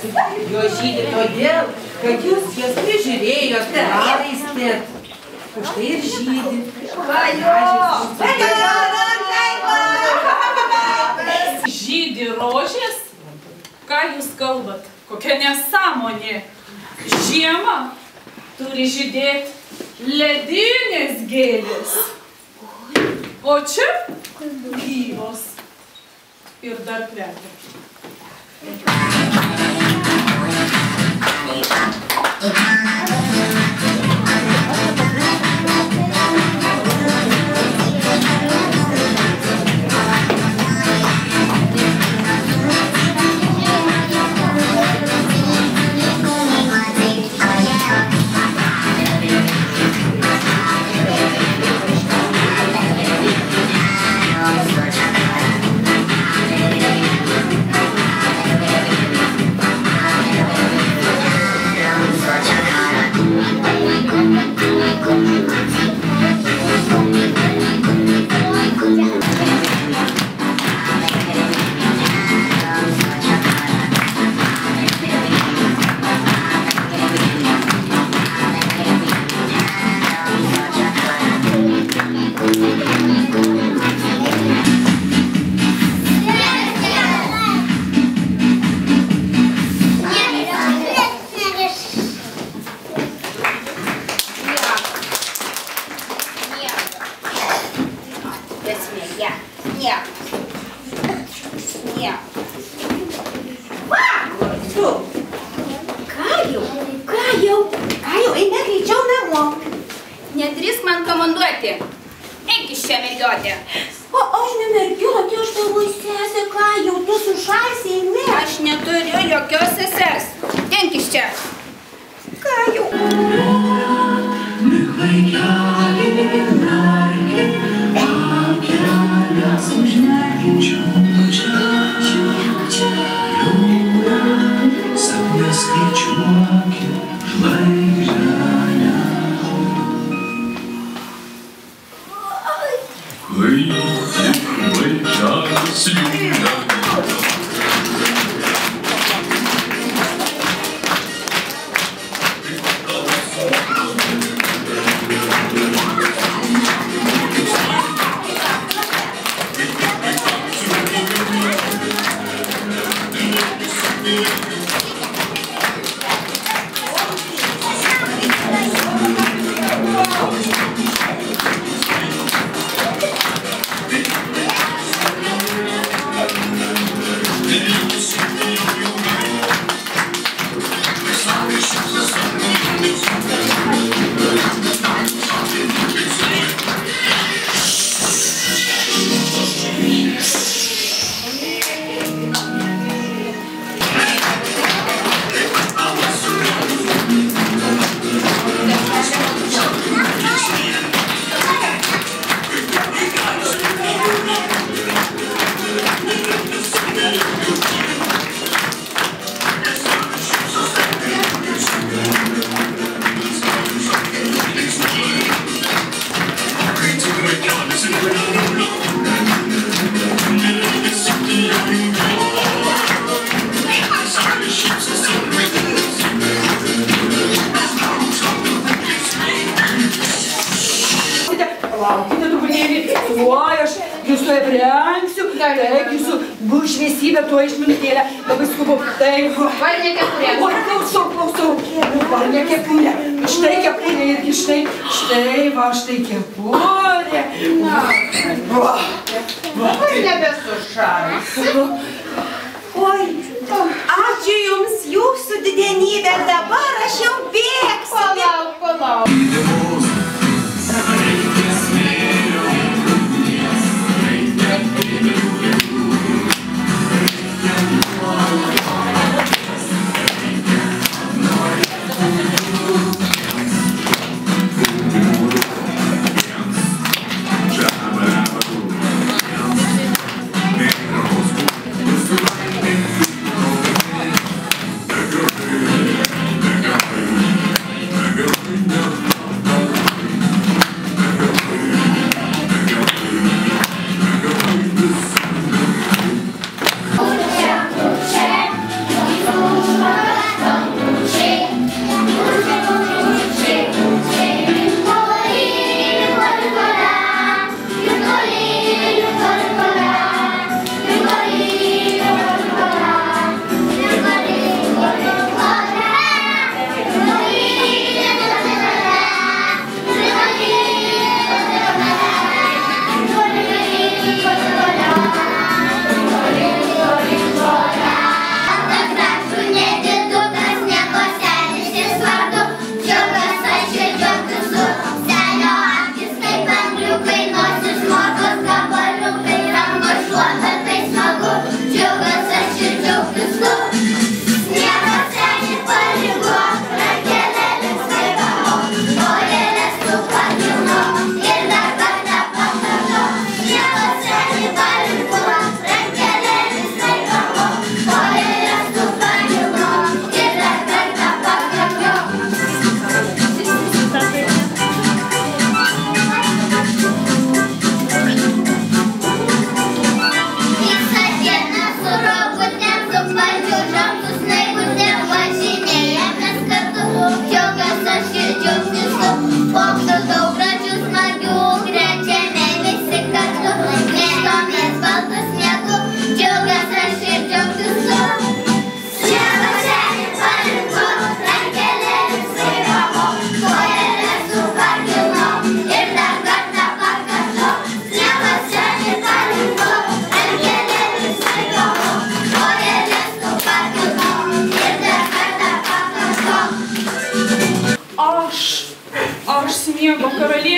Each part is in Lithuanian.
Jos žydi todėl, kad jūs jas prižiūrėjot, laistėt. Už tai ir žydi. Žydi rožės? Ką jūs kalbat? Kokia nesąmonė? Žiemą turi žydėti ledinės gėlės. O čia gyvos. Ir dar kvepia. Nedrįsk man komanduoti. Eik iš čia, mergiotė. O aš ne mergiotė, aš tavo sesė, ką jau tu sušalsi, eime. Aš neturiu jokios sesers. Denk iš čia. Ką jau? Laukite truputėlį, tuoj aš jūsų aprengsiu, taip, jūsų bus šviesybė, tuoj iš minutėlę, labai skubu, taip. Varnė kepurė. Oi, klausau, varnė kepurė, štai kepurė irgi, štai, va, štai kepurė. Kur nebesušalsi? Oi, ačiū jums, jūsų didenybė, dabar aš jau bėgsiu. Palauk.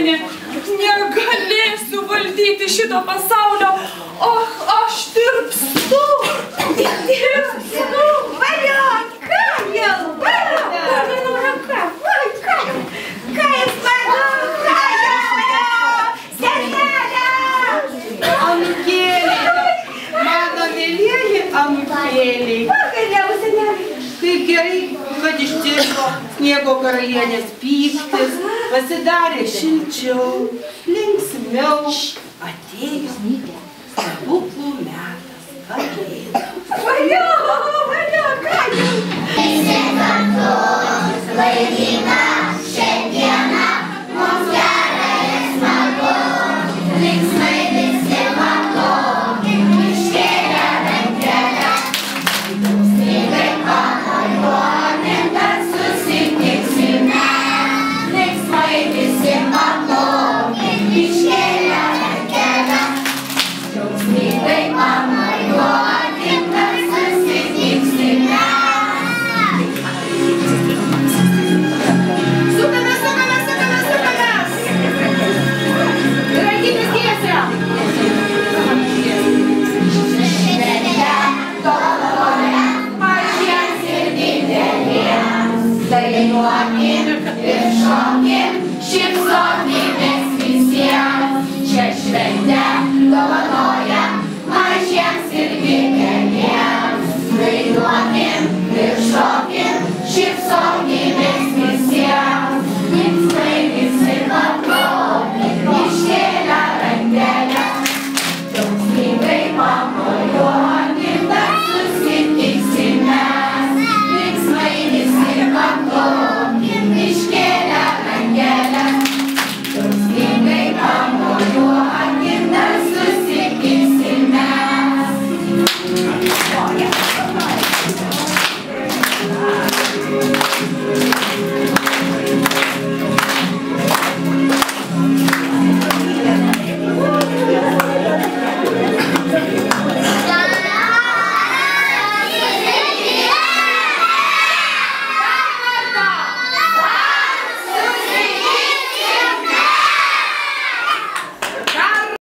karalienė, negalėsiu valdyti šito pasaulio. Ach, aš tirpstu. Valiok, ką jau, valiok. Kaip valiok, ką jau, senelė. Anūkėliai, mano mėlieji anūkėliai. Pagaliau, senelė. Kaip gerai, kad ištirpo sniego karalienės pyktis, pasidarė šilčiau, linksmiau. Atėjo stebuklų metas kalėdų. Valiok, ką jau. Visi kartu vaidina šiandieną, mums gera ir smagu, linksmai visi matokim, iškėlę rankelę, džiaugsmingai pamojuokim, kad susitiksime, linksmai visi matokim, iškėlę rankelę, džiaugsmingai pamojuokim, kad susitiksime. Dainuokim